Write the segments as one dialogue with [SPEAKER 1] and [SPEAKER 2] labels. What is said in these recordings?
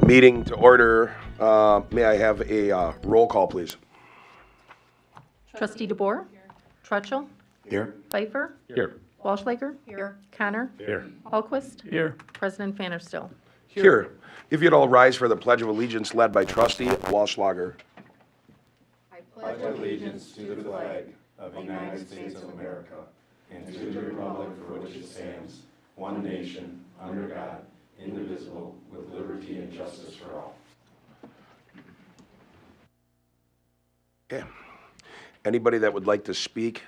[SPEAKER 1] Meeting to order. May I have a roll call, please?
[SPEAKER 2] Trustee DeBoer? Trutchell?
[SPEAKER 1] Here.
[SPEAKER 2] Pfeiffer?
[SPEAKER 3] Here.
[SPEAKER 2] Wallschlager? Here. Connor?
[SPEAKER 3] Here.
[SPEAKER 2] Alquist?
[SPEAKER 3] Here.
[SPEAKER 2] President Vanderstill.
[SPEAKER 1] Here. If you'd all rise for the Pledge of Allegiance led by Trustee Wallschlager.
[SPEAKER 3] Pledge allegiance to the flag of the United States of America and to the republic for which it stands, one nation, under God, indivisible, with liberty and justice for all.
[SPEAKER 1] Okay. Anybody that would like to speak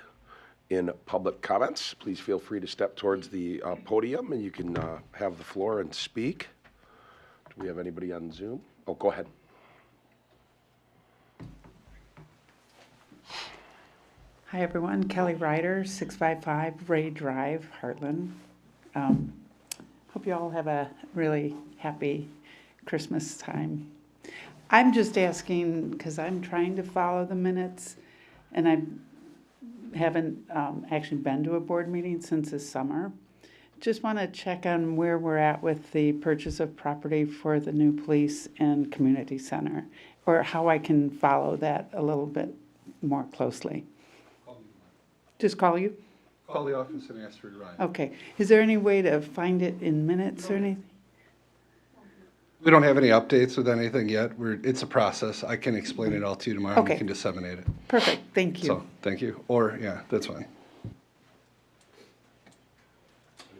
[SPEAKER 1] in public comments, please feel free to step towards the podium and you can have the floor and speak. Do we have anybody on Zoom? Oh, go ahead.
[SPEAKER 4] Hi, everyone. Kelly Ryder, 655 Ray Drive, Hartland. Hope you all have a really happy Christmas time. I'm just asking, because I'm trying to follow the minutes, and I haven't actually been to a board meeting since this summer. Just want to check on where we're at with the purchase of property for the new police and community center, or how I can follow that a little bit more closely. Just call you?
[SPEAKER 5] Call the office and ask for Ryan.
[SPEAKER 4] Okay. Is there any way to find it in minutes or anything?
[SPEAKER 5] We don't have any updates with anything yet. It's a process. I can explain it all to you tomorrow.
[SPEAKER 4] Okay.
[SPEAKER 5] We can disseminate it.
[SPEAKER 4] Perfect. Thank you.
[SPEAKER 5] So, thank you. Or, yeah, that's fine.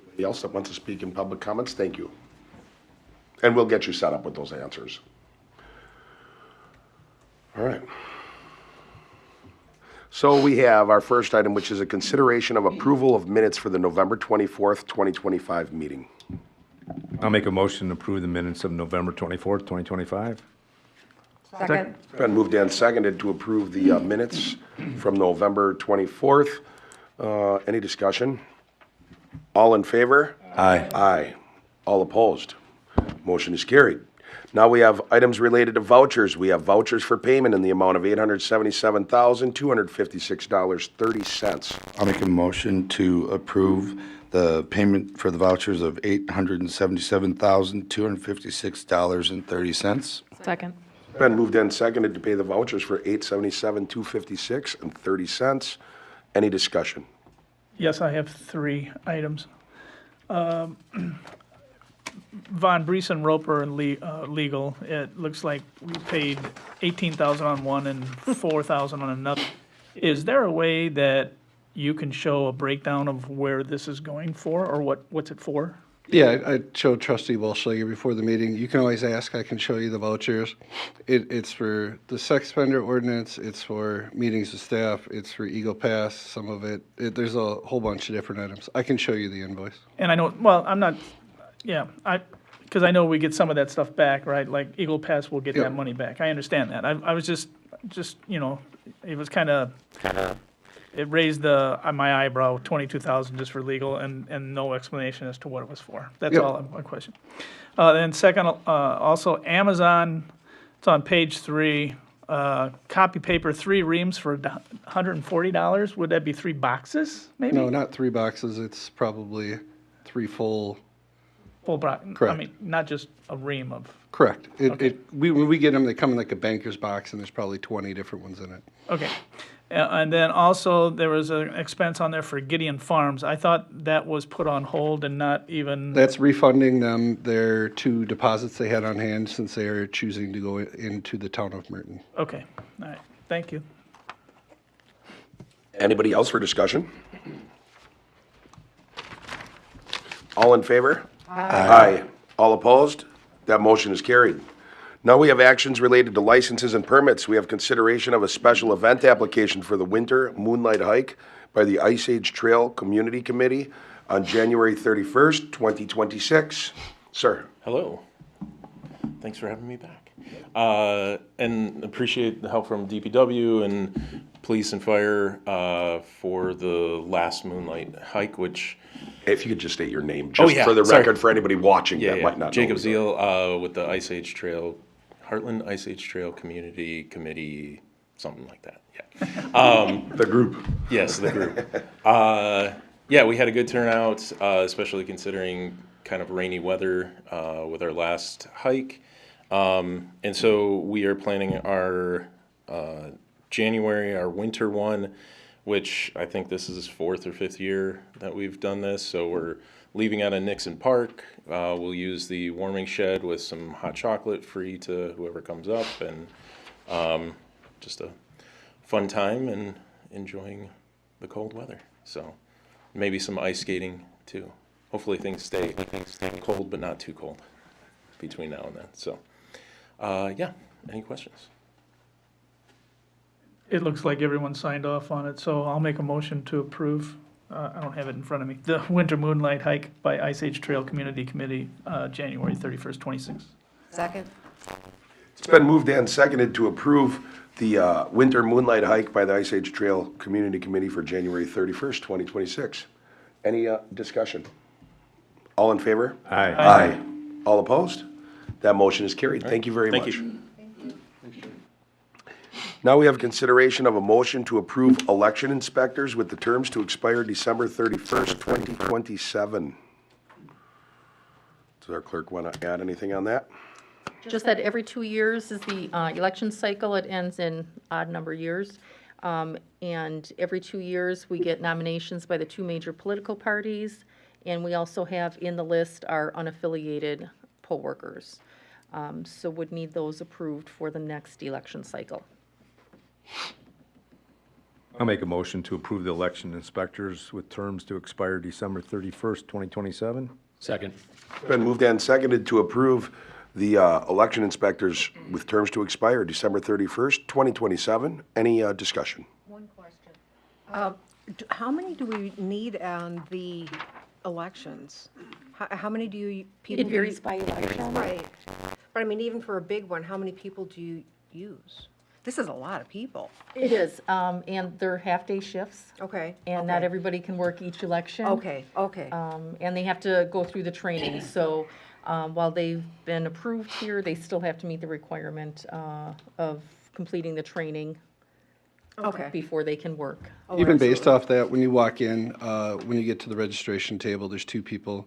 [SPEAKER 1] Anybody else that wants to speak in public comments? Thank you. And we'll get you set up with those answers. All right. So we have our first item, which is a consideration of approval of minutes for the November 24th, 2025 meeting.
[SPEAKER 6] I'll make a motion to approve the minutes of November 24th, 2025.
[SPEAKER 2] Second.
[SPEAKER 1] Been moved and seconded to approve the minutes from November 24th. Any discussion? All in favor?
[SPEAKER 6] Aye.
[SPEAKER 1] Aye. All opposed? Motion is carried. Now we have items related to vouchers. We have vouchers for payment in the amount of $877,256.30.
[SPEAKER 7] I'll make a motion to approve the payment for the vouchers of $877,256.30.
[SPEAKER 2] Second.
[SPEAKER 1] Been moved and seconded to pay the vouchers for $877,256.30. Any discussion?
[SPEAKER 8] Yes, I have 3 items. Von Briesen Roper and legal, it looks like we paid $18,000 on one and $4,000 on another. Is there a way that you can show a breakdown of where this is going for, or what's it for?
[SPEAKER 5] Yeah, I showed Trustee Wallschlager before the meeting. You can always ask. I can show you the vouchers. It's for the sex offender ordinance. It's for meetings with staff. It's for Eagle Pass, some of it. There's a whole bunch of different items. I can show you the invoice.
[SPEAKER 8] And I know, well, I'm not, yeah, because I know we get some of that stuff back, right? Like Eagle Pass will get
[SPEAKER 5] Yep.
[SPEAKER 8] that money back. I understand that. I was just, you know, it was kind of, it raised my eyebrow, 22,000 just for legal and no explanation as to what it was for. That's
[SPEAKER 5] Yep.
[SPEAKER 8] all my question. Then second, also Amazon, it's on page 3, copy paper, 3 reams for $140. Would that be 3 boxes, maybe?
[SPEAKER 5] No, not 3 boxes. It's probably 3 full.
[SPEAKER 8] Full box. I
[SPEAKER 5] Correct.
[SPEAKER 8] mean, not just a ream of,
[SPEAKER 5] Correct.
[SPEAKER 8] Okay.
[SPEAKER 5] When we get them, they come in like a banker's box, and there's probably 20 different ones in it.
[SPEAKER 8] okay. And then also, there was an expense on there for Gideon Farms. I thought that was put on hold and not even,
[SPEAKER 5] That's refunding them their 2 deposits they had on hand since they are choosing to go into the town of Merton.
[SPEAKER 8] okay, all right, thank you.
[SPEAKER 1] Anybody else for discussion? All in favor? Aye. All opposed? That motion is carried. Now we have actions related to licenses and permits. We have consideration of a special event application for the winter Moonlight hike by the Ice Age Trail Community Committee on January 31st, 2026. Sir.
[SPEAKER 9] Hello. Thanks for having me back. And appreciate the help from DPW and police and fire for the last Moonlight hike, which...
[SPEAKER 1] If you could just state your name, just
[SPEAKER 9] yeah,
[SPEAKER 1] for the
[SPEAKER 9] sorry.
[SPEAKER 1] record, for anybody watching that might not know.
[SPEAKER 9] Jacob
[SPEAKER 1] who you are.
[SPEAKER 9] Zeal with the Ice Age Trail, Hartland Ice Age Trail Community Committee, something like that, yeah.
[SPEAKER 1] The group.
[SPEAKER 9] Yes, the group. Yeah, we had a good turnout, especially considering kind of rainy weather with our last hike. And so we are planning our January, our winter one, which I think this is 4th or 5th year that we've done this. So we're leaving out of Nixon Park. We'll use the warming shed with some hot chocolate free to whoever comes up, and just a fun time and enjoying the cold weather. So maybe some ice skating too. Hopefully things stay cold, but not too cold between now and then. So, yeah, any questions?
[SPEAKER 8] It looks like everyone signed off on it, so I'll make a motion to approve. I don't have it in front of me. The Winter Moonlight Hike by Ice Age Trail Community Committee, January 31st, 26.
[SPEAKER 2] Second.
[SPEAKER 1] It's been moved and seconded to approve the Winter Moonlight Hike by the Ice Age Trail Community Committee for January 31st, 2026. Any discussion? All in favor?
[SPEAKER 6] Aye.
[SPEAKER 1] Aye. All opposed? That motion is carried. Thank you very
[SPEAKER 9] Thank
[SPEAKER 1] much.
[SPEAKER 9] you.
[SPEAKER 1] Now we have consideration of a motion to approve election inspectors with the terms to expire December 31st, 2027. Does our clerk want to add anything on that?
[SPEAKER 2] Just that every 2 years is the election cycle. It ends in odd number years. And every 2 years, we get nominations by the two major political parties. And we also have in the list our unaffiliated poll workers. So would need those approved for the next election cycle.
[SPEAKER 6] I'll make a motion to approve the election inspectors with terms to expire December 31st, 2027.
[SPEAKER 10] Second.
[SPEAKER 1] Been moved and seconded to approve the election inspectors with terms to expire December 31st, 2027. Any discussion?
[SPEAKER 11] One question. How many do we need on the elections? How many do you, people?
[SPEAKER 2] It varies by election.
[SPEAKER 11] Right. But I mean, even for a big one, how many people do you use? This is a lot of people.
[SPEAKER 2] It is, and they're half-day shifts.
[SPEAKER 11] Okay.
[SPEAKER 2] And not
[SPEAKER 11] okay.
[SPEAKER 2] everybody can work each election.
[SPEAKER 11] Okay, okay.
[SPEAKER 2] And they have to go through the training, so while they've been approved here, they still have to meet the requirement of completing the training
[SPEAKER 11] Okay.
[SPEAKER 2] before they can work.
[SPEAKER 11] Oh,
[SPEAKER 5] Even based
[SPEAKER 11] absolutely.
[SPEAKER 5] off that, when you walk in, when you get to the registration table, there's two people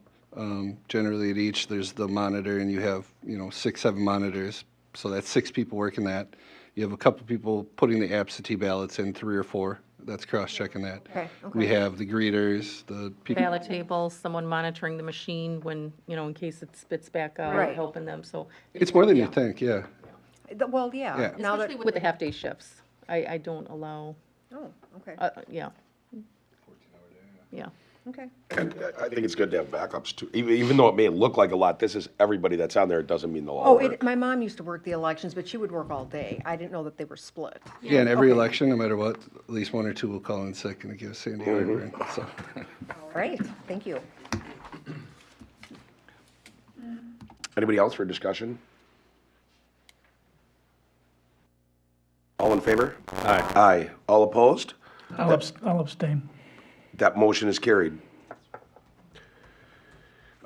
[SPEAKER 5] generally at each. There's the monitor, and you have, 6, 7 monitors. So that's 6 people working that. You have a couple people putting the absentee ballots in, 3 or 4. That's cross-checking that.
[SPEAKER 11] Okay,
[SPEAKER 5] We
[SPEAKER 11] okay.
[SPEAKER 5] have the greeters, the people.
[SPEAKER 2] Ballot tables, someone monitoring the machine when, in case it spits back out,
[SPEAKER 11] Right.
[SPEAKER 2] helping them, so.
[SPEAKER 5] It's more than you
[SPEAKER 2] Yeah.
[SPEAKER 5] think, yeah.
[SPEAKER 11] Well, yeah.
[SPEAKER 5] Yeah.
[SPEAKER 11] Now that,
[SPEAKER 2] Especially with the half-day shifts. I don't allow,
[SPEAKER 11] oh, okay,
[SPEAKER 2] yeah. Yeah.
[SPEAKER 11] okay.
[SPEAKER 1] And I think it's good to have backups too. Even though it may look like a lot, this is everybody that's on there. It doesn't mean they'll all
[SPEAKER 11] Oh,
[SPEAKER 1] work.
[SPEAKER 11] my mom used to work the elections, but she would work all day. I didn't know that they were split.
[SPEAKER 5] Yeah, and every
[SPEAKER 11] Okay.
[SPEAKER 5] election, no matter what, at least 1 or 2 will call in sick and it gives Sandy heartburn, so.
[SPEAKER 11] All right, thank you.
[SPEAKER 1] Anybody else for discussion? All in favor?
[SPEAKER 6] Aye.
[SPEAKER 1] Aye. All opposed?
[SPEAKER 8] I'll abstain.
[SPEAKER 1] That motion is carried.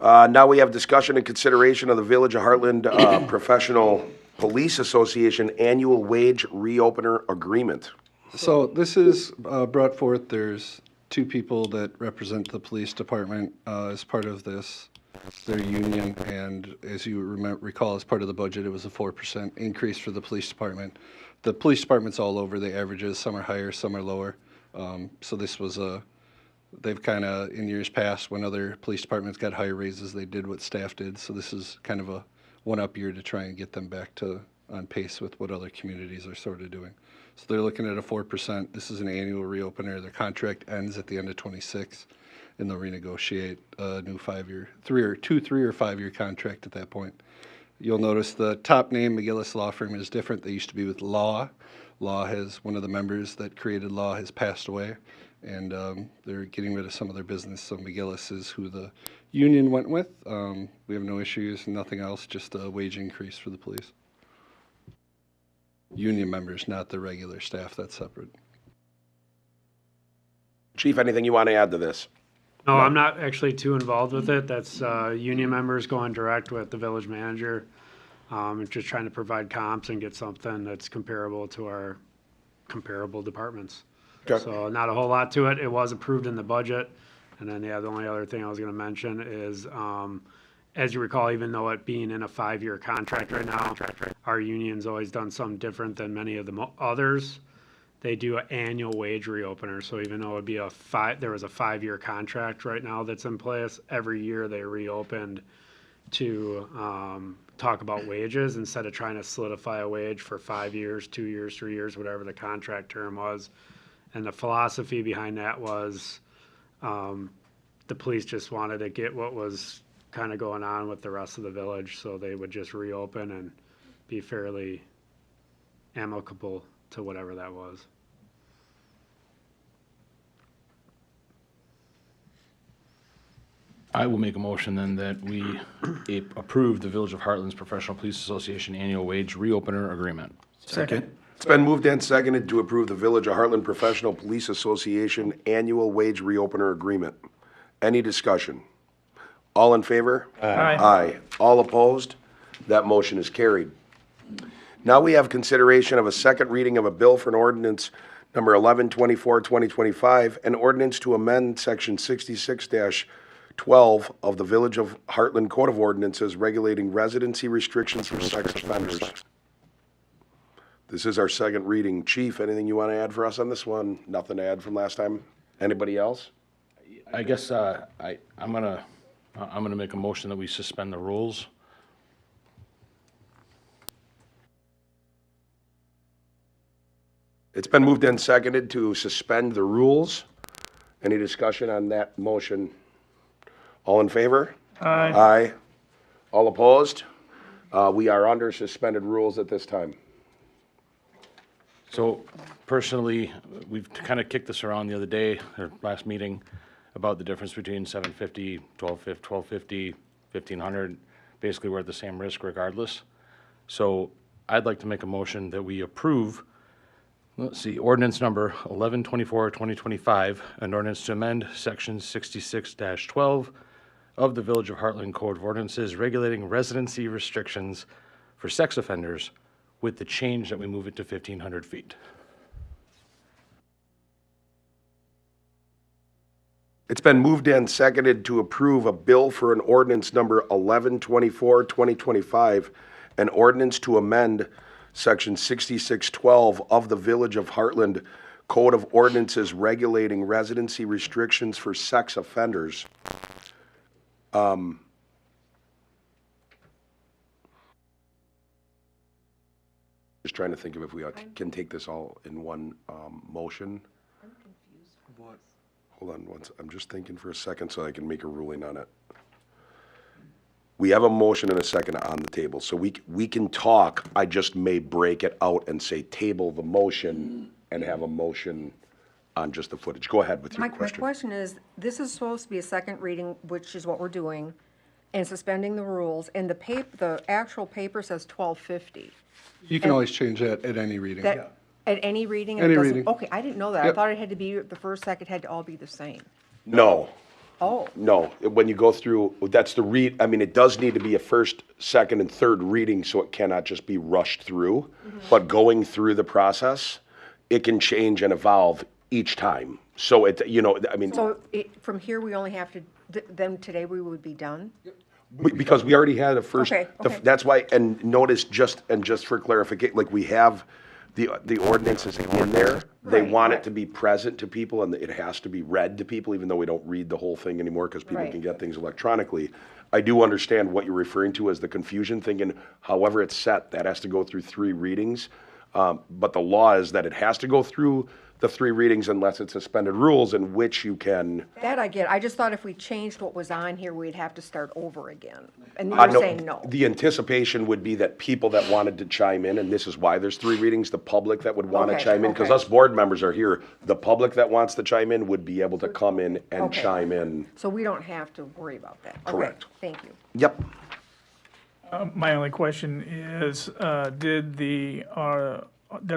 [SPEAKER 1] Now we have discussion and consideration of the Village of Hartland Professional Police Association Annual Wage Reopener Agreement.
[SPEAKER 5] So this is brought forth, there's 2 people that represent the police department as part of this, their union, and as you recall, as part of the budget, it was a 4% increase for the police department. The police department's all over the averages, some are higher, some are lower. So this was they've kind of, in years past, when other police departments got higher raises, they did what staff did. So this is kind of a one-up year to try and get them back to on pace with what other communities are sort of doing. So they're looking at a 4%. This is an annual reopener. Their contract ends at the end of '26, and they'll renegotiate a new 5-year, 3 or 5-year contract at that point. You'll notice the top name, McGillis Law Firm, is different. They used to be with Law. Law has, one of the members that created Law has passed away, and they're getting rid of some of their business. So McGillis is who the union went with. We have no issues, nothing else, just a wage increase for the police. Union members, not the regular staff, that's separate.
[SPEAKER 1] Chief, anything you want to add to this?
[SPEAKER 10] No, I'm not actually too involved with it. That's union members going direct with the village manager. And just trying to provide comps and get something that's comparable to our comparable departments.
[SPEAKER 1] Okay.
[SPEAKER 10] So not a whole lot to it. It was approved in the budget. And then, the only other thing I was gonna mention is, as you recall, even though it being in a 5-year contract right now, our union's always done something different than many of the others. they do an annual wage reopener. So even though it'd be there was a 5-year contract right now that's in place, every year they reopened to talk about wages instead of trying to solidify a wage for 5 years, 2 years, 3 years, whatever the contract term was. And the philosophy behind that was the police just wanted to get what was kind of going on with the rest of the village, so they would just reopen and be fairly amicable to whatever that was.
[SPEAKER 12] I will make a motion then that we approve the Village of Heartland's Professional Police Association Annual Wage Reopener Agreement.
[SPEAKER 8] Second.
[SPEAKER 1] It's been moved and seconded to approve the Village of Hartland Professional Police Association Annual Wage Reopener Agreement. Any discussion? All in favor?
[SPEAKER 8] Aye.
[SPEAKER 1] Aye. All opposed? That motion is carried. Now we have consideration of a second reading of a bill for an ordinance number 1124-2025, an ordinance to amend section 66-12 of the Village of Hartland Code of Ordinances regulating residency restrictions for sex offenders. This is our second reading. Chief, anything you want to add for us on this one? Nothing to add from last time? Anybody else?
[SPEAKER 12] I guess I'm gonna make a motion that we suspend the rules.
[SPEAKER 1] It's been moved and seconded to suspend the rules. Any discussion on that motion? All in favor?
[SPEAKER 8] Aye.
[SPEAKER 1] Aye. All opposed? We are under suspended rules at this time.
[SPEAKER 12] So personally, we've kind of kicked this around the other day, or last meeting, about the difference between 750, 1250, 1500. Basically, we're at the same risk regardless. So I'd like to make a motion that we approve, let's see, ordinance number 1124-2025, an ordinance to amend section 66-12 of the Village of Hartland Code of Ordinances regulating residency restrictions for sex offenders, with the change that we move it to 1,500 feet.
[SPEAKER 1] It's been moved and seconded to approve a bill for an ordinance number 1124-2025, an ordinance to amend section 66-12 of the Village of Hartland Code of Ordinances regulating residency restrictions for sex offenders. Just trying to think of if we can take this all in one motion. I'm confused. What? Hold on, I'm just thinking for a second so I can make a ruling on it. We have a motion and a second on the table, so we can talk. I just may break it out and say table the motion and have a motion on just the footage. Go ahead with your
[SPEAKER 11] My
[SPEAKER 1] question.
[SPEAKER 11] question is, this is supposed to be a second reading, which is what we're doing, and suspending the rules, and the actual paper says 1250.
[SPEAKER 5] You can always change that at any reading.
[SPEAKER 11] That, at any reading? it
[SPEAKER 5] Any
[SPEAKER 11] doesn't-
[SPEAKER 5] reading.
[SPEAKER 11] Okay, I didn't know that. I
[SPEAKER 5] Yep.
[SPEAKER 11] thought it had to be, the first, second had to all be the same.
[SPEAKER 1] No.
[SPEAKER 11] Oh,
[SPEAKER 1] No, when you go through, that's the I mean, it does need to be a first, second, and third reading, so it cannot just be rushed through. But going through the process, it can change and evolve each time. So it, I mean,
[SPEAKER 11] so from here, we only have to, then today we would be done?
[SPEAKER 1] because we already had a first,
[SPEAKER 11] Okay, okay.
[SPEAKER 1] that's why, and notice just for clarification, like we have the ordinances in there. They
[SPEAKER 11] Right,
[SPEAKER 1] want it
[SPEAKER 11] right.
[SPEAKER 1] to be present to people, and it has to be read to people, even though we don't read the whole thing anymore because people
[SPEAKER 11] Right.
[SPEAKER 1] can get things electronically. I do understand what you're referring to as the confusion, thinking however it's set, that has to go through 3 readings. But the law is that it has to go through the 3 readings unless it's suspended rules, in which you can.
[SPEAKER 11] That I get. I just thought if we changed what was on here, we'd have to start over again. And
[SPEAKER 1] No,
[SPEAKER 11] you're saying no.
[SPEAKER 1] The anticipation would be that people that wanted to chime in, and this is why there's 3 readings, the public that would want to
[SPEAKER 11] Okay,
[SPEAKER 1] chime in, because
[SPEAKER 11] okay.
[SPEAKER 1] us board members are here. The public that wants to chime in would be able to come in and
[SPEAKER 11] Okay.
[SPEAKER 1] chime in.
[SPEAKER 11] So we don't have to worry about that? Okay,
[SPEAKER 1] Correct.
[SPEAKER 11] thank you.
[SPEAKER 1] Yep.
[SPEAKER 8] My only question is, did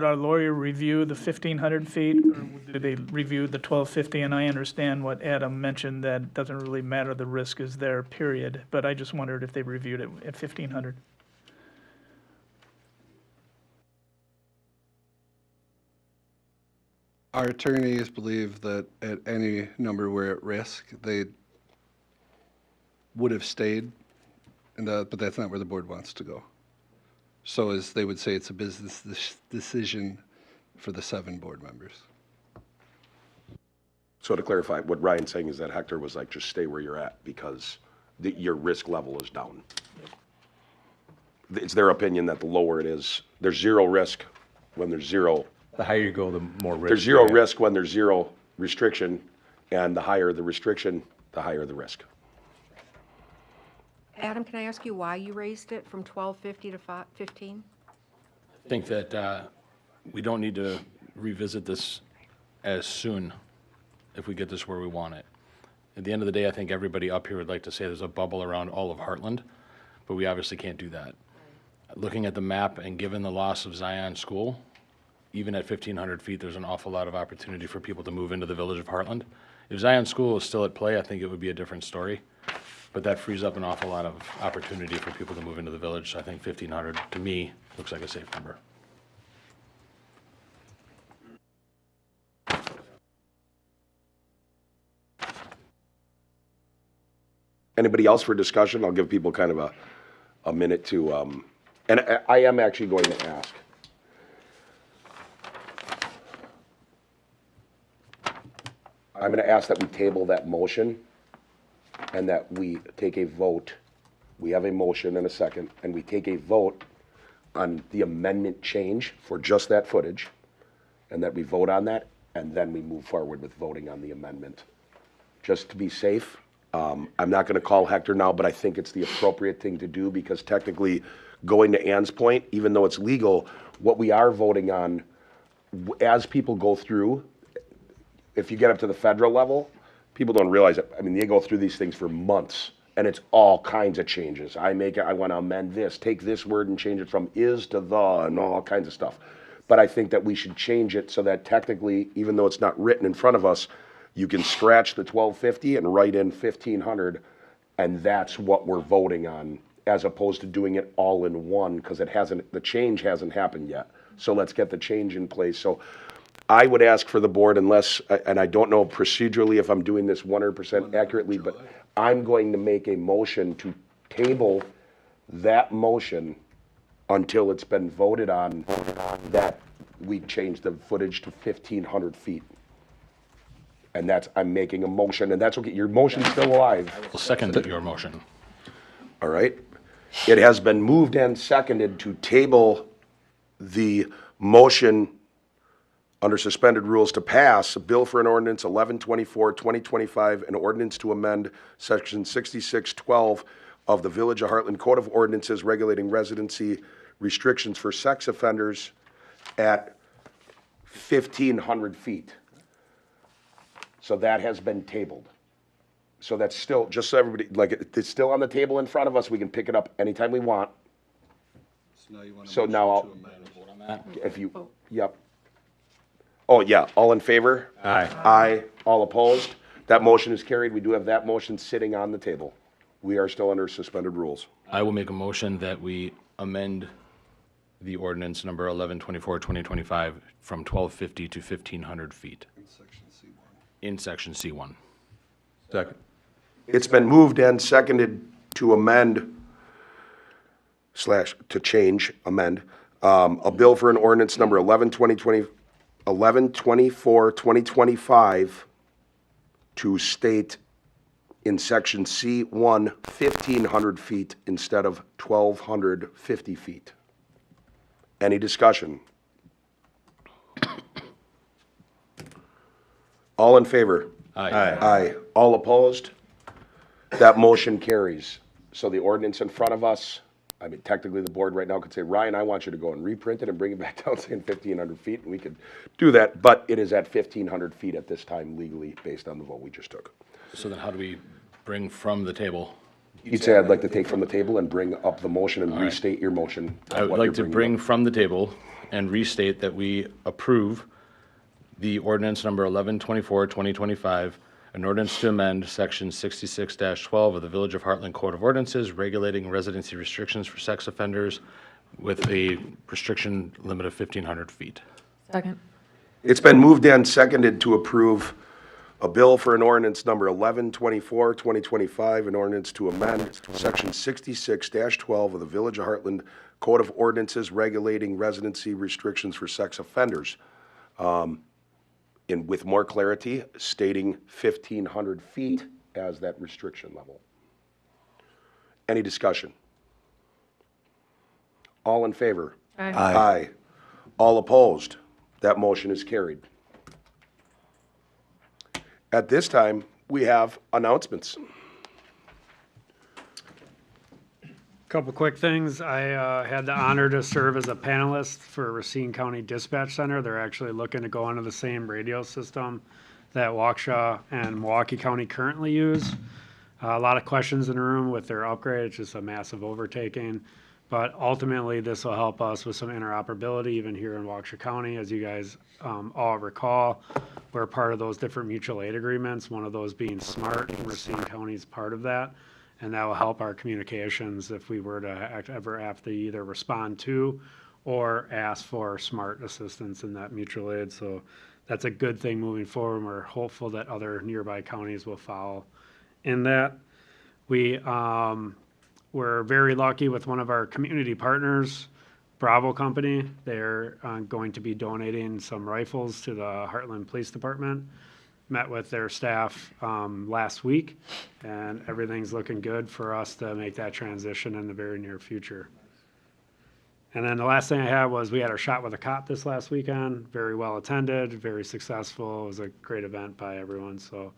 [SPEAKER 8] our lawyer review the 1,500 feet, or did they review the 1,250? And I understand what Adam mentioned, that it doesn't really matter, the risk is there, period. But I just wondered if they reviewed it at 1,500.
[SPEAKER 5] Our attorneys believe that at any number we're at risk, they would have stayed, but that's not where the board wants to go. So as they would say, it's a business decision for the 7 board members.
[SPEAKER 1] So to clarify, what Ryan's saying is that Hector was like, just stay where you're at because your risk level is down. It's their opinion that the lower it is, there's zero risk when there's zero.
[SPEAKER 6] The higher you go, the more risk.
[SPEAKER 1] There's zero
[SPEAKER 6] you have.
[SPEAKER 1] risk when there's zero restriction, and the higher the restriction, the higher the risk.
[SPEAKER 11] Adam, can I ask you why you raised it from 1250 to 15?
[SPEAKER 12] I think that we don't need to revisit this as soon if we get this where we want it. At the end of the day, I think everybody up here would like to say there's a bubble around all of Hartland, but we obviously can't do that. Looking at the map and given the loss of Zion School, even at 1,500 feet, there's an awful lot of opportunity for people to move into the village of Hartland. If Zion School is still at play, I think it would be a different story. But that frees up an awful lot of opportunity for people to move into the village. So I think 1,500, to me, looks like a safe number.
[SPEAKER 1] Anybody else for discussion? I'll give people kind of a minute to, and I am actually going to ask. I'm going to ask that we table that motion and that we take a vote. We have a motion and a second, and we take a vote on the amendment change for just that footage, and that we vote on that, and then we move forward with voting on the amendment. Just to be safe, I'm not going to call Hector now, but I think it's the appropriate thing to do because technically, going to Ann's point, even though it's legal, what we are voting on, as people go through, if you get up to the federal level, people don't realize it. I mean, they go through these things for months, and it's all kinds of changes. I want to amend this, take this word and change it from is to the, and all kinds of stuff. But I think that we should change it so that technically, even though it's not written in front of us, you can scratch the 1250 and write in 1500, and that's what we're voting on, as opposed to doing it all in one, because the change hasn't happened yet. So let's get the change in place. So I would ask for the board, unless, and I don't know procedurally if I'm doing this 100% accurately, but I'm going to make a motion to table that motion until it's been voted on that we change the footage to 1,500 feet. And I'm making a motion, and that's okay. Your motion's still alive.
[SPEAKER 12] I'll second your motion.
[SPEAKER 1] All right. It has been moved and seconded to table the motion under suspended rules to pass a bill for an ordinance 1124-2025, an ordinance to amend section 6612 of the Village of Hartland Code of Ordinances regulating residency restrictions for sex offenders at 1,500 feet. So that has been tabled. So that's still, just so everybody, like, it's still on the table in front of us. We can pick it up anytime we want. So now I'll, if you, yep. Oh, yeah, all in favor?
[SPEAKER 6] Aye.
[SPEAKER 1] Aye, all opposed? That motion is carried. We do have that motion sitting on the table. We are still under suspended rules.
[SPEAKER 12] I will make a motion that we amend the ordinance number 1124-2025 from 1,250 to 1,500 feet. In section C1.
[SPEAKER 6] Second.
[SPEAKER 1] It's been moved and seconded to amend / to change, amend, a bill for an ordinance number 1124-2025 to state in section C1, 1,500 feet instead of 1,250 feet. Any discussion? All in favor?
[SPEAKER 12] Aye.
[SPEAKER 1] Aye. All opposed? That motion carries. So the ordinance in front of us, I mean, technically the board right now could say, Ryan, I want you to go and reprint it and bring it back down saying 1,500 feet, and we could do that, but it is at 1,500 feet at this time legally based on the vote we just took.
[SPEAKER 12] So then how do we bring from the table?
[SPEAKER 1] You'd say I'd like to take from the table and bring up the motion and restate your motion.
[SPEAKER 12] I would like to bring from the table and restate that we approve the ordinance number 1124-2025, an ordinance to amend section 66-12 of the Village of Hartland Code of Ordinances regulating residency restrictions for sex offenders with a restriction limit of 1,500 feet.
[SPEAKER 2] Second.
[SPEAKER 1] It's been moved and seconded to approve a bill for an ordinance number 1124-2025, an ordinance to amend section 66-12 of the Village of Hartland Code of Ordinances regulating residency restrictions for sex offenders. and with more clarity, stating 1,500 feet as that restriction level. Any discussion? All in favor? Aye. All opposed? That motion is carried. At this time, we have announcements.
[SPEAKER 10] Couple quick things. I had the honor to serve as a panelist for Racine County Dispatch Center. They're actually looking to go onto the same radio system that Waukesha and Milwaukee County currently use. A lot of questions in the room with their upgrade. It's just a massive overtaking. But ultimately, this will help us with some interoperability even here in Waukesha County. As you guys all recall, we're part of those different mutual aid agreements, one of those being SMART, and Racine County is part of that. And that will help our communications if we were to ever have to either respond to or ask for SMART assistance in that mutual aid. So that's a good thing moving forward. We're hopeful that other nearby counties will follow in that. We're very lucky with one of our community partners, Bravo Company. They're going to be donating some rifles to the Hartland Police Department. Met with their staff last week, and everything's looking good for us to make that transition in the very near future. And then the last thing I had was we had our Shot with a Cop this last weekend. Very well attended, very successful. It was a great event by everyone, so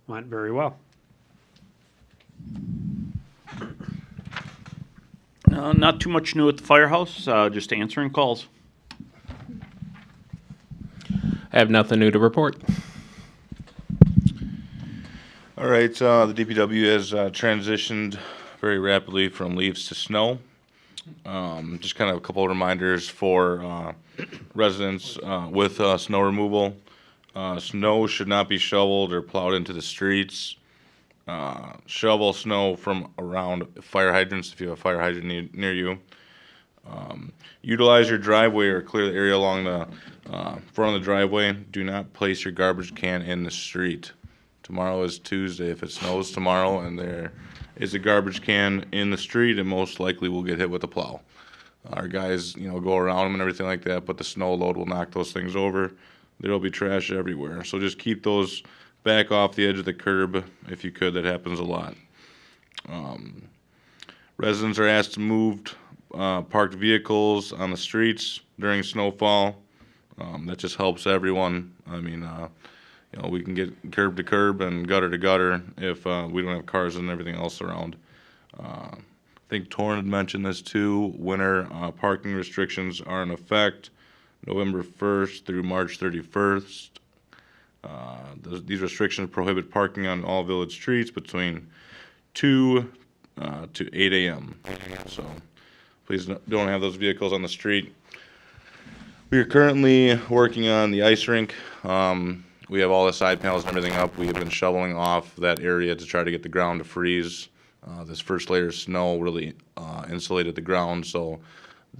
[SPEAKER 10] went very well.
[SPEAKER 13] Not too much new at the firehouse, just answering calls.
[SPEAKER 14] I have nothing new to report.
[SPEAKER 7] All right, the DPW has transitioned very rapidly from leaves to snow. Just kind of a couple of reminders for residents with snow removal. Snow should not be shoveled or plowed into the streets. Shovel snow from around fire hydrants if you have a fire hydrant near you. Utilize your driveway or clear the area along the front of the driveway. Do not place your garbage can in the street. Tomorrow is Tuesday. If it snows tomorrow and there is a garbage can in the street, it most likely will get hit with a plow. Our guys, go around them and everything like that, but the snow load will knock those things over. There will be trash everywhere. So just keep those back off the edge of the curb if you could. That happens a lot. Residents are asked to move parked vehicles on the streets during snowfall. That just helps everyone. We can get curb to curb and gutter to gutter if we don't have cars and everything else around. I think Torrin had mentioned this too. Winter parking restrictions are in effect November 1st through March 31st. These restrictions prohibit parking on all village streets between 2 to 8 a.m. So please don't have those vehicles on the street. We are currently working on the ice rink. We have all the side panels and everything up. We have been shoveling off that area to try to get the ground to freeze. This first layer of snow really insulated the ground, so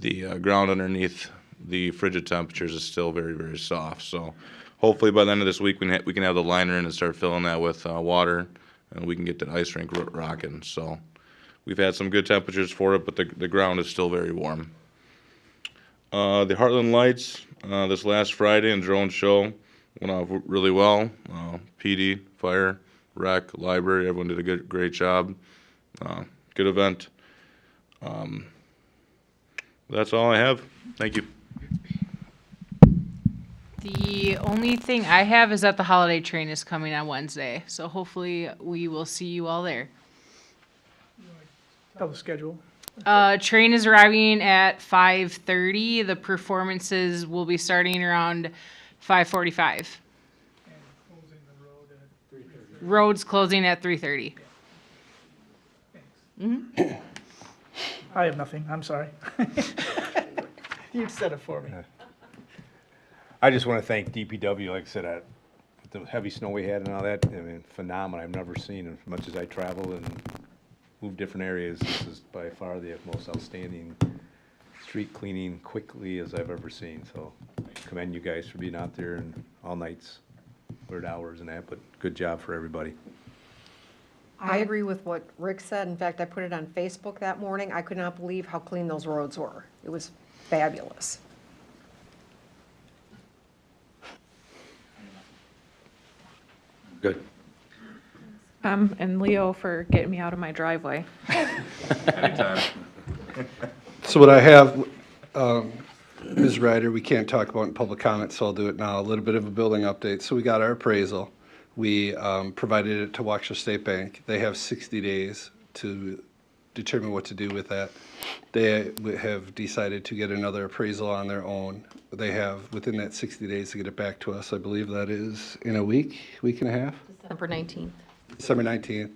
[SPEAKER 7] the ground underneath the frigid temperatures is still very, very soft. So hopefully by the end of this week we can have the liner in and start filling that with water, and we can get the ice rink rocking. So we've had some good temperatures for it, but the ground is still very warm. The Hartland lights this last Friday and drone show went off really well. PD, fire, rec, library, everyone did a great job. Good event. That's all I have. Thank you.
[SPEAKER 15] The only thing I have is that the holiday train is coming on Wednesday, so hopefully we will see you all there.
[SPEAKER 8] Tell the schedule.
[SPEAKER 15] Train is arriving at 5:30. The performances will be starting around 5:45. Road's closing at 3:30.
[SPEAKER 8] I have nothing. I'm sorry. You said it for me.
[SPEAKER 6] I just want to thank DPW, like I said, the heavy snow we had and all that. Phenomenal. I've never seen as much as I travel and move different areas. This is by far the most outstanding street cleaning quickly as I've ever seen. So commend you guys for being out there and all nights, weird hours and that, but good job for everybody.
[SPEAKER 11] I agree with what Rick said. In fact, I put it on Facebook that morning. I could not believe how clean those roads were. It was fabulous.
[SPEAKER 1] Good.
[SPEAKER 16] And Leo for getting me out of my driveway.
[SPEAKER 7] Anytime.
[SPEAKER 5] So what I have, Ms. Ryder, we can't talk about in public comment, so I'll do it now. A little bit of a building update. So we got our appraisal. We provided it to Wallschlager State Bank. They have 60 days to determine what to do with that. They have decided to get another appraisal on their own. They have within that 60 days to get it back to us. I believe that is in a week and a half.
[SPEAKER 2] December 19th.
[SPEAKER 5] December 19th.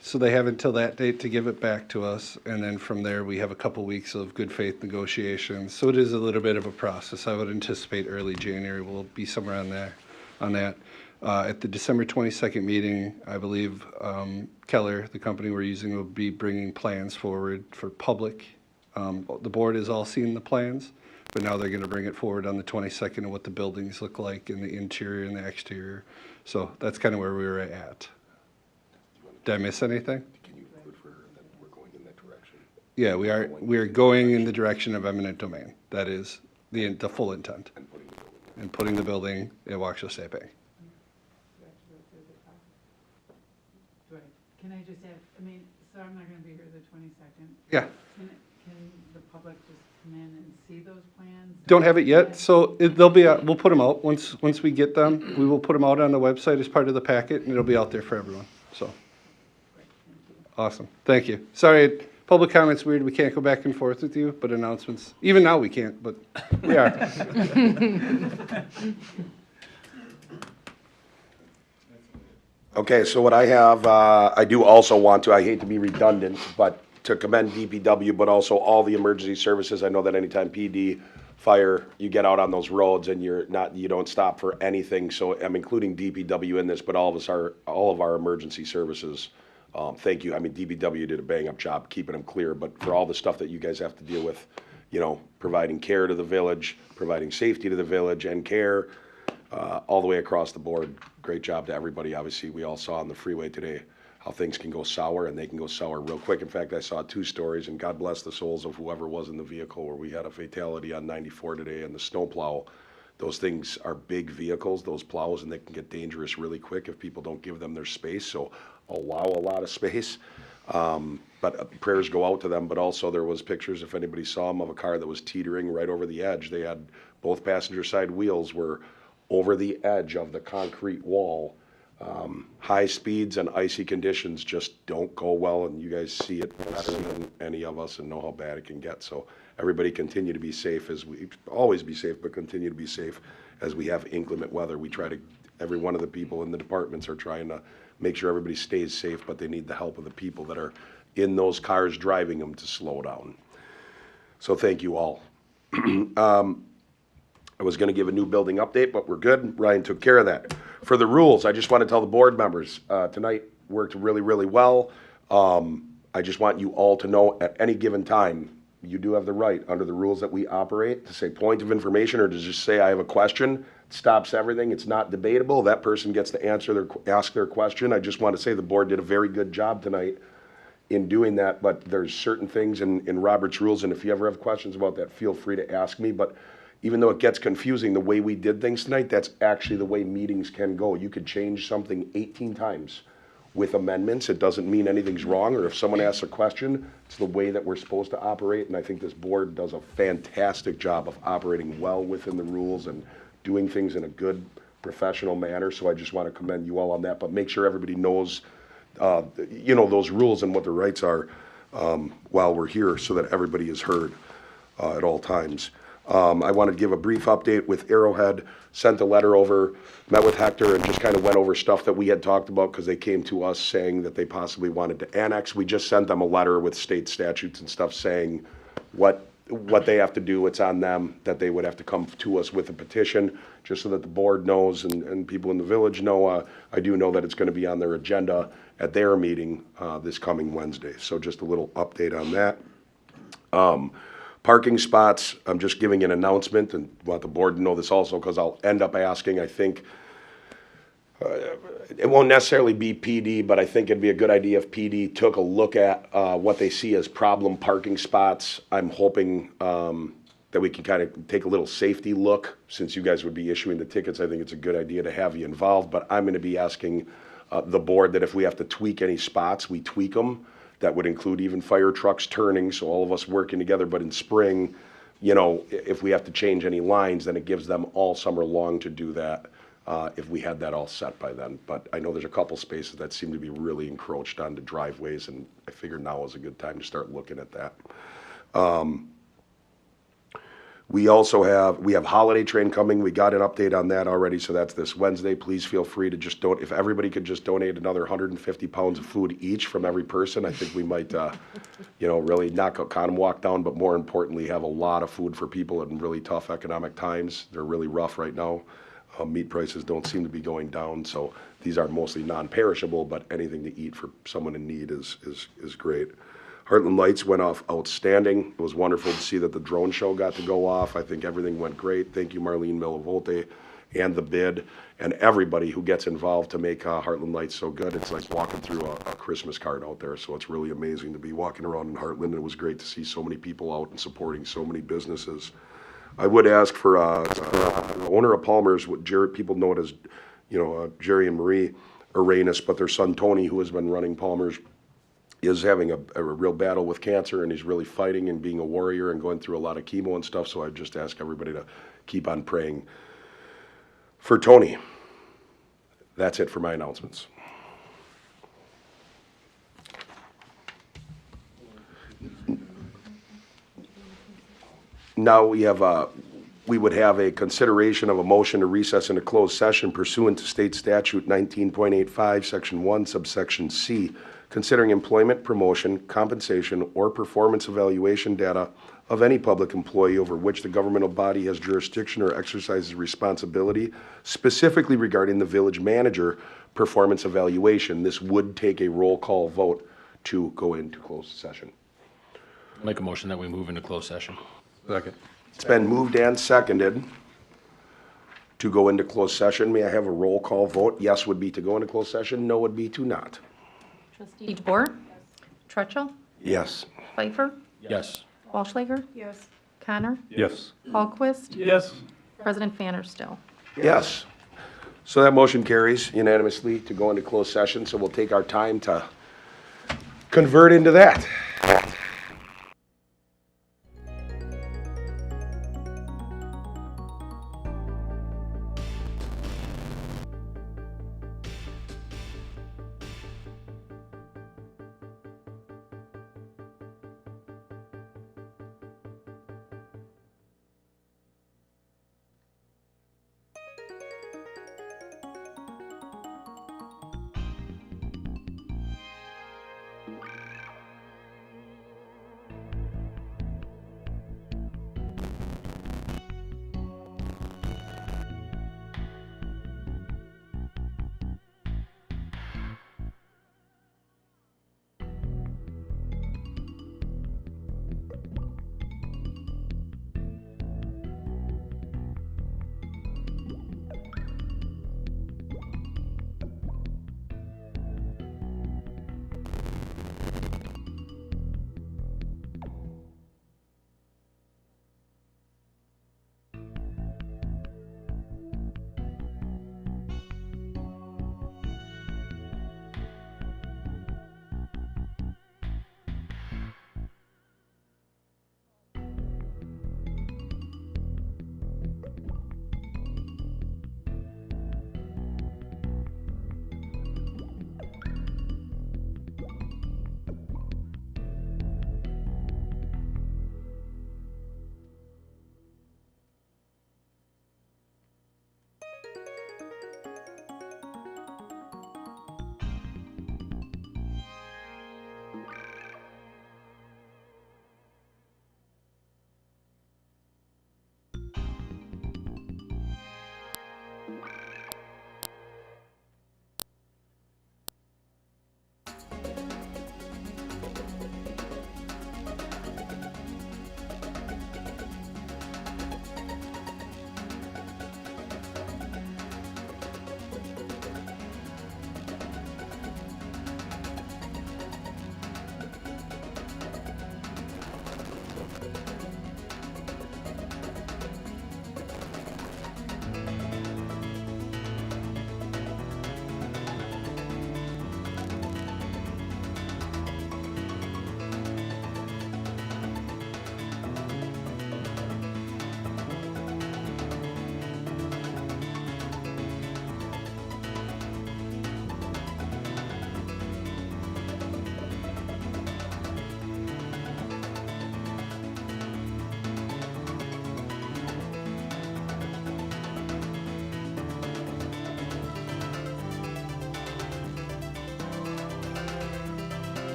[SPEAKER 5] So they have until that date to give it back to us, and then from there, we have a couple weeks of good faith negotiations. So it is a little bit of a process. I would anticipate early January we'll be somewhere on that. At the December 22nd meeting, I believe Keller, the company we're using, will be bringing plans forward for public. The board has all seen the plans, but now they're going to bring it forward on the 22nd and what the buildings look like in the interior and the exterior. So that's kind of where we were at. Did I miss anything?
[SPEAKER 1] Can you refer that we're going in that direction?
[SPEAKER 5] Yeah, we are going in the direction of eminent domain. That is the full intent. And putting the building at Wallschlager State Bank.
[SPEAKER 4] Can I just add, so I'm not gonna be here the 22nd.
[SPEAKER 5] Yeah.
[SPEAKER 4] Can the public just come in and see those plans?
[SPEAKER 5] Don't have it yet, so they'll be, we'll put them out. Once we get them, we will put them out on the website as part of the packet, and it'll be out there for everyone, so. Awesome, thank you. Sorry, public comment's weird, we can't go back and forth with you, but announcements, even now we can't, but we are.
[SPEAKER 1] Okay, so what I have, I do also want to, I hate to be redundant, but to commend DPW, but also all the emergency services. I know that anytime PD, fire, you get out on those roads and you don't stop for anything. So I'm including DPW in this, but all of our emergency services. Thank you. I mean, DPW did a bang-up job keeping them clear, but for all the stuff that you guys have to deal with, providing care to the village, providing safety to the village and care, all the way across the board. Great job to everybody. Obviously, we all saw on the freeway today how things can go sour, and they can go sour real quick. In fact, I saw 2 stories, and God bless the souls of whoever was in the vehicle, where we had a fatality on 94 today, and the snowplow. Those things are big vehicles, those plows, and they can get dangerous really quick if people don't give them their space. So allow a lot of space. But prayers go out to them. But also there was pictures, if anybody saw them, of a car that was teetering right over the edge. They had both passenger side wheels were over the edge of the concrete wall. High speeds and icy conditions just don't go well, and you guys see it better than any of us and know how bad it can get. So everybody continue to be safe, as we always be safe, but continue to be safe as we have inclement weather. We try to, every one of the people in the departments are trying to make sure everybody stays safe, but they need the help of the people that are in those cars driving them to slow down. So thank you all. I was going to give a new building update, but we're good. Ryan took care of that. For the rules, I just want to tell the board members, tonight worked really, really well. I just want you all to know at any given time, you do have the right, under the rules that we operate, to say point of information or to just say I have a question. It stops everything. It's not debatable. That person gets to ask their question. I just want to say the board did a very good job tonight in doing that, but there's certain things in Robert's rules, and if you ever have questions about that, feel free to ask me. But even though it gets confusing the way we did things tonight, that's actually the way meetings can go. You could change something 18 times with amendments. It doesn't mean anything's wrong, or if someone asks a question, it's the way that we're supposed to operate, and I think this board does a fantastic job of operating well within the rules and doing things in a good, professional manner. So I just want to commend you all on that, but make sure everybody knows those rules and what the rights are while we're here, so that everybody is heard at all times. I wanted to give a brief update with Arrowhead, sent a letter over, met with Hector, and just kind of went over stuff that we had talked about because they came to us saying that they possibly wanted to annex. We just sent them a letter with state statutes and stuff saying what they have to do. It's on them, that they would have to come to us with a petition, just so that the board knows and people in the village know. I do know that it's going to be on their agenda at their meeting this coming Wednesday. So just a little update on that. Parking spots, I'm just giving an announcement and want the board to know this also, because I'll end up asking, I think, it won't necessarily be PD, but I think it'd be a good idea if PD took a look at what they see as problem parking spots. I'm hoping that we can kind of take a little safety look. Since you guys would be issuing the tickets, I think it's a good idea to have you involved, but I'm going to be asking the board that if we have to tweak any spots, we tweak them. That would include even fire trucks turning, so all of us working together. But in spring, you know, if we have to change any lines, then it gives them all summer long to do that, if we had that all set by then. But I know there's a couple spaces that seem to be really encroached onto driveways, and I figured now is a good time to start looking at that. We also have holiday train coming. We got an update on that already, so that's this Wednesday. Please feel free to just if everybody could just donate another 150 pounds of food each from every person, I think we might, you know, really knock Walk down, but more importantly, have a lot of food for people in really tough economic times. They're really rough right now. Meat prices don't seem to be going down, so these are mostly non-perishable, but anything to eat for someone in need is great. Hartland lights went off outstanding. It was wonderful to see that the drone show got to go off. I think everything went great. Thank you, Marlene Milavolte, and the bid, and everybody who gets involved to make Hartland lights so good. It's like walking through a Christmas card out there, so it's really amazing to be walking around in Hartland. It was great to see so many people out and supporting so many businesses. I would ask for owner of Palmer's, what people know it as, you know, Jerry and Marie Arenas, but their son Tony, who has been running Palmer's, is having a real battle with cancer, and he's really fighting and being a warrior and going through a lot of chemo and stuff. So I just ask everybody to keep on praying for Tony. That's it for my announcements. Now we would have a consideration of a motion to recess into closed session pursuant to state statute 19.85, section 1, subsection C, considering employment, promotion, compensation, or performance evaluation data of any public employee over which the governmental body has jurisdiction or exercises responsibility, specifically regarding the village manager performance evaluation. This would take a roll call vote to go into closed session.
[SPEAKER 12] Make a motion that we move into closed session.
[SPEAKER 6] Second.
[SPEAKER 1] It's been moved and seconded to go into closed session. May I have a roll call vote? Yes would be to go into closed session, no would be to not.
[SPEAKER 2] Trustee DeBoer? Trutchell?
[SPEAKER 1] Yes.
[SPEAKER 2] Pfeiffer?
[SPEAKER 12] Yes.
[SPEAKER 2] Wallschlager?
[SPEAKER 11] Yes.
[SPEAKER 2] Connor?
[SPEAKER 6] Yes.
[SPEAKER 8] Yes.
[SPEAKER 2] Hallquist? President Fanner still.
[SPEAKER 1] Yes. So that motion carries unanimously to go into closed session, so we'll take our time to convert into that.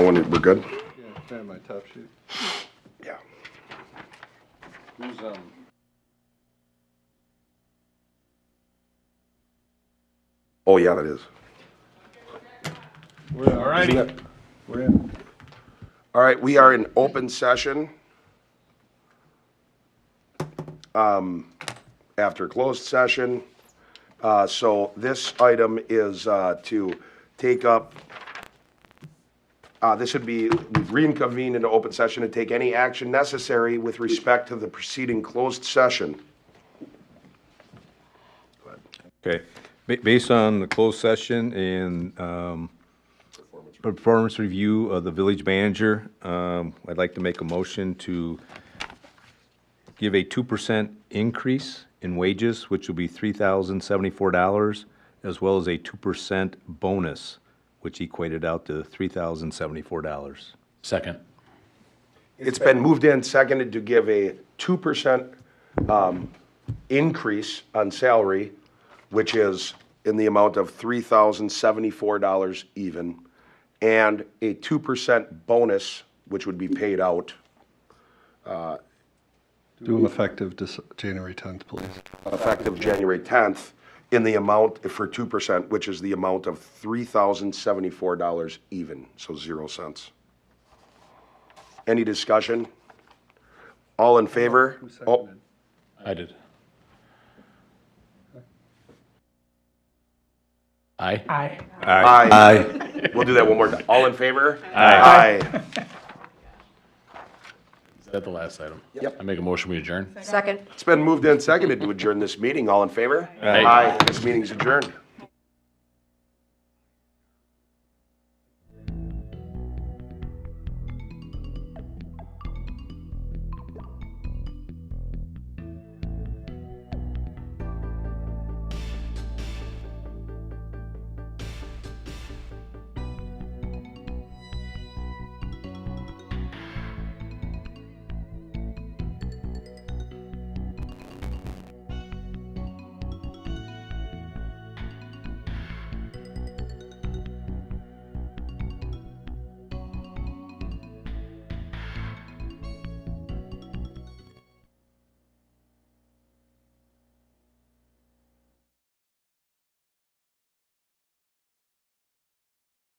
[SPEAKER 1] when we're good?
[SPEAKER 5] Yeah, kind of my top sheet.
[SPEAKER 1] Yeah.
[SPEAKER 12] Who's,
[SPEAKER 1] Oh, yeah, that is.
[SPEAKER 6] All righty.
[SPEAKER 5] We're in.
[SPEAKER 1] All right, we are in open session. After closed session. So this item is to take up, this would be, we've reconvened into open session to take any action necessary with respect to the preceding closed session.
[SPEAKER 6] Okay, based on the closed session and performance review of the village manager, I'd like to make a motion to give a 2% increase in wages, which will be $3,074, as well as a 2% bonus, which equated out to $3,074.
[SPEAKER 12] second.
[SPEAKER 1] It's been moved in, seconded to give a 2% increase on salary, which is in the amount of $3,074 even, and a 2% bonus, which would be paid out
[SPEAKER 5] Do them effective January 10th, please.
[SPEAKER 1] effective January 10th in the amount, for 2%, which is the amount of $3,074 even, so 0 cents. Any discussion? All in favor?
[SPEAKER 5] Who
[SPEAKER 1] Oh,
[SPEAKER 5] seconded?
[SPEAKER 12] I did. Aye.
[SPEAKER 8] Aye.
[SPEAKER 1] aye. We'll do that one more time. All in favor?
[SPEAKER 12] Aye.
[SPEAKER 1] Aye.
[SPEAKER 12] Is that the last item?
[SPEAKER 1] Yep.
[SPEAKER 12] I make a motion, we adjourn?
[SPEAKER 11] Second.
[SPEAKER 1] It's been moved and seconded to adjourn this meeting. All in favor?
[SPEAKER 12] Aye.
[SPEAKER 1] This meeting's adjourned.